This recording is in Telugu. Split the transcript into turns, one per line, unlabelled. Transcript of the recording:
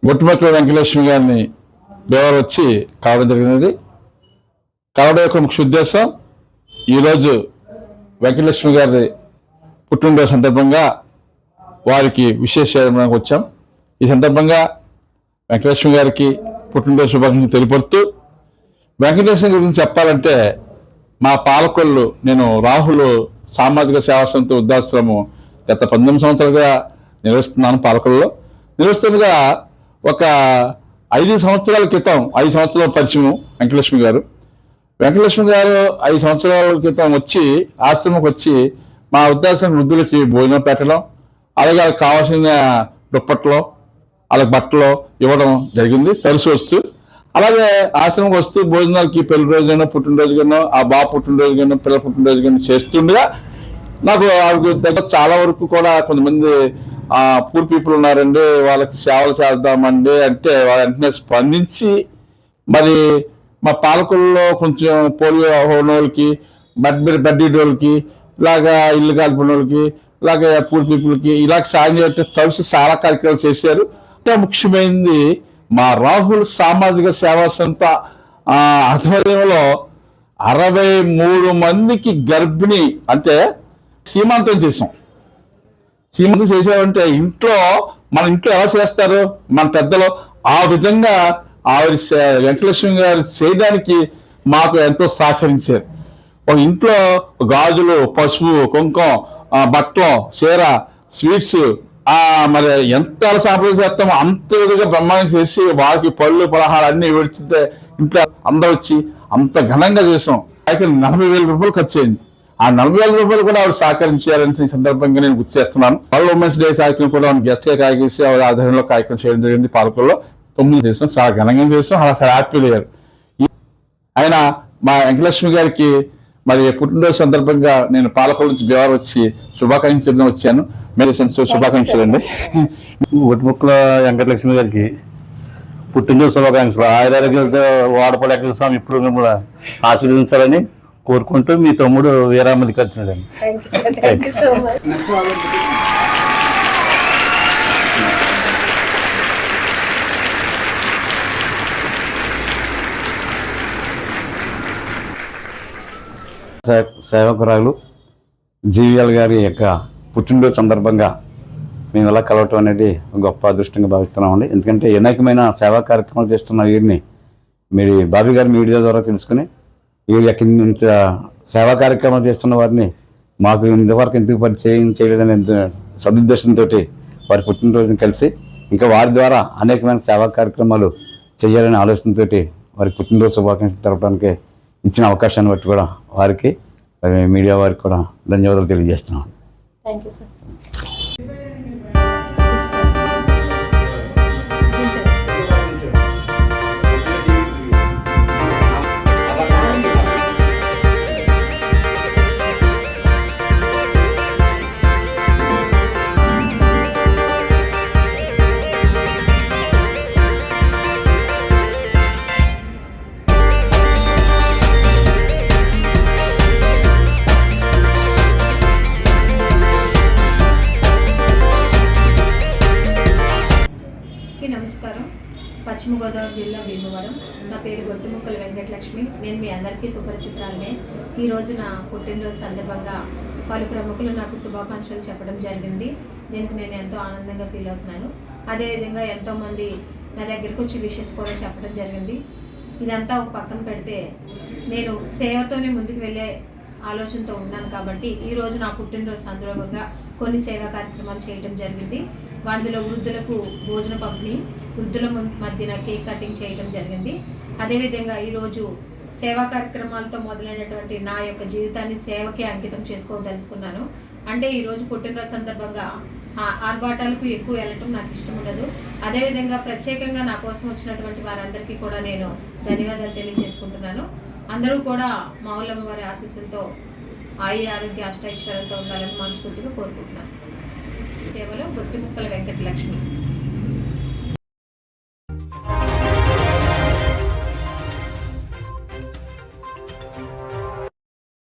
గొట్టుమక్కల వెంకటలక్ష్మి గారిని దేవారు వచ్చి కావడం జరిగినది. కావడం యొక్క ముఖ్య ఉద్దేశం ఈరోజు వెంకటలక్ష్మి గారి పుట్టినరోజు సందర్భంగా వారికి విశేష వచ్చాం. ఈ సందర్భంగా వెంకటలక్ష్మి గారికి పుట్టినరోజు శుభాకాంక్షలు తెలియపరుస్తూ, వెంకటలక్ష్మి గురించి చెప్పాలంటే మా పాలకొల్లు నేను రాహుల్ సామాజిక సేవా సమితి వృద్ధాశ్రమం గత 19 సంవత్సరాలుగా నిర్వహిస్తున్నాను. పాలకొల్లులో నిర్వహిస్తుండగా ఒక 5 సంవత్సరాల క్రితం 5 సంవత్సరాల పరిచయం వెంకటలక్ష్మి గారు 5 సంవత్సరాల క్రితం వచ్చి ఆశ్రమంకి వచ్చి మా వృద్ధాశ్రమం వృద్ధులకి భోజనం పెట్టడం, అలాగే వాళ్ళకి కావాల్సిన దుప్పట్లో వాళ్ళకి బట్టలు ఇవ్వడం జరిగింది తరచు వస్తూ. అలాగే ఆశ్రమంకి వస్తూ భోజనాలకి పెళ్లి రోజుగానో పుట్టినరోజు గానో ఆ బాబు పుట్టినరోజు గానో పిల్లల పుట్టినరోజు గానో చేస్తుండగా నాకు వాళ్ళకి దగ్గర చాలా వరకు కూడా కొంతమంది పూర్ పీపుల్ ఉన్నారండి, వాళ్ళకి సేవలు చేద్దామండి అంటే వాళ్ళ వెంటనే స్పందించి మరి మా పాలకుల్లో కొంచెం పోలియో ఉన్న వాళ్ళకి బడ్డీ వాళ్ళకి ఇలాగా ఇల్లు కాల్పున్న వాళ్ళకి ఇలాగే పూర్ పీపుల్కి ఇలాగ సాయం చేస్తే తరచు చాలా కార్యక్రమాలు చేశారు. ఇంకా ముఖ్యమైనది మా రాహుల్ సామాజిక సేవా సంస్థ ఆధ్వర్యంలో 63 మందికి గర్భిణి అంటే సీమంతం చేసాం. సీమంతం చేసామంటే మన ఇంట్లో ఎలా చేస్తారు మన పెద్దలు, ఆ విధంగా ఆవిడ వెంకటలక్ష్మి గారు చేయడానికి మాకు ఎంతో సహకరించారు. ఒక ఇంట్లో గాజులు, పసుపు, కుంకుమ, బట్టలు, చీర, స్వీట్స్ మరి ఎంత సాంప్రదాయం చేస్తామో అంత విధంగా బ్రహ్మాండం చేసి వారికి పళ్ళు పలహారాలు అన్ని విడిచితే ఇంట్లో అందరూ వచ్చి అంత ఘనంగా చేసాం. 40,000 రూపాయలు ఖర్చు అయింది. ఆ 40,000 రూపాయలు కూడా ఆవిడ సహకరించారని సందర్భంగా నేను గుర్తు చేస్తున్నాను. వరల్డ్ ఉమెన్స్ డే కార్యక్రమం కూడా గెస్ట్ గా కాగేసి ఆవిడ ఆధ్వర్యంలో కార్యక్రమం చేయడం జరిగింది. పాలకుల్లో 9 చేసాం, చాలా ఘనంగా చేసాం. అలా చాలా హ్యాపీ అయ్యారు. ఆయన మా వెంకటలక్ష్మి గారికి మరి పుట్టినరోజు సందర్భంగా నేను పాలకొల్లు నుంచి బీహార్ వచ్చి శుభాకాంక్షలు వచ్చాను. శుభాకాంక్షలు అండి.
గొట్టుముక్కల వెంకటలక్ష్మి గారికి పుట్టినరోజు శుభాకాంక్షలు. ఆయురారోగ్యాలతో వాడపడి వెంకట స్వామి ఇప్పుడు కూడా ఆశీర్వదించాలని కోరుకుంటూ మీ తమ్ముడు వీరామదికి వచ్చినాడండి. సేవకురాలు జీవీఎల్ గారి యొక్క పుట్టినరోజు సందర్భంగా మేము ఇలా కలవటం అనేది గొప్ప అదృష్టంగా భావిస్తున్నామండి. ఎందుకంటే అనేకమైన సేవా కార్యక్రమాలు చేస్తున్న వీరిని మీరు బాబీ గారి మీడియా ద్వారా తెలుసుకుని వీరు ఇంత సేవా కార్యక్రమాలు చేస్తున్న వారిని మాకు ఇంతవరకు ఎందుకు పరిచయం చేయలేదని సదుద్దేశంతో వారి పుట్టినరోజుని కలిసి ఇంకా వారి ద్వారా అనేకమైన సేవా కార్యక్రమాలు చేయాలనే ఆలోచనతో వారి పుట్టినరోజు శుభాకాంక్షలు తెలపడానికి ఇచ్చిన అవకాశాన్ని బట్టి కూడా వారికి మీడియా వారికి కూడా ధన్యవాదాలు తెలియజేస్తున్నాం.
Thank you sir. నమస్కారం. పశ్చిమ గోదావరి జిల్లా భీమవరం. నా పేరు గొట్టుముక్కల వెంకటలక్ష్మి. నేను మీ అందరికీ సుపరిచితురాలనే. ఈరోజు నా పుట్టినరోజు సందర్భంగా పలు ప్రముఖులు నాకు శుభాకాంక్షలు చెప్పడం జరిగింది. దీనికి నేను ఎంతో ఆనందంగా ఫీల్ అవుతున్నాను. అదేవిధంగా ఎంతోమంది నా దగ్గరికి వచ్చి విషెస్ కూడా చెప్పడం జరిగింది. ఇదంతా ఒక పక్కన పెడితే నేను సేవతోనే ముందుకు వెళ్ళే ఆలోచనతో ఉన్నాను కాబట్టి ఈరోజు నా పుట్టినరోజు సందర్భంగా కొన్ని సేవా కార్యక్రమాలు చేయడం జరిగింది. వాటిలో వృద్ధులకు భోజన పంపిణీ, వృద్ధుల మధ్యన కేక్ కటింగ్ చేయడం జరిగింది. అదేవిధంగా ఈరోజు సేవా కార్యక్రమాలతో మొదలైనటువంటి నా యొక్క జీవితాన్ని సేవకే అంకితం చేసుకోదలుచుకున్నాను. అంటే ఈరోజు పుట్టినరోజు సందర్భంగా ఆర్భాటాలకు ఎక్కువ వెళ్ళటం నాకు ఇష్టం ఉండదు. అదేవిధంగా ప్రత్యేకంగా నా కోసం వచ్చినటువంటి వారందరికీ కూడా నేను ధన్యవాదాలు తెలియజేసుకుంటున్నాను. అందరూ కూడా మా ఊళ్ళమ్మ వారి ఆశీస్సులతో ఆరోగ్య అష్టైశ్వర్యాలతో ఉండాలని మనస్ఫూర్తిగా కోరుకుంటున్నాను. సేవలో గొట్టుముక్కల వెంకటలక్ష్మి.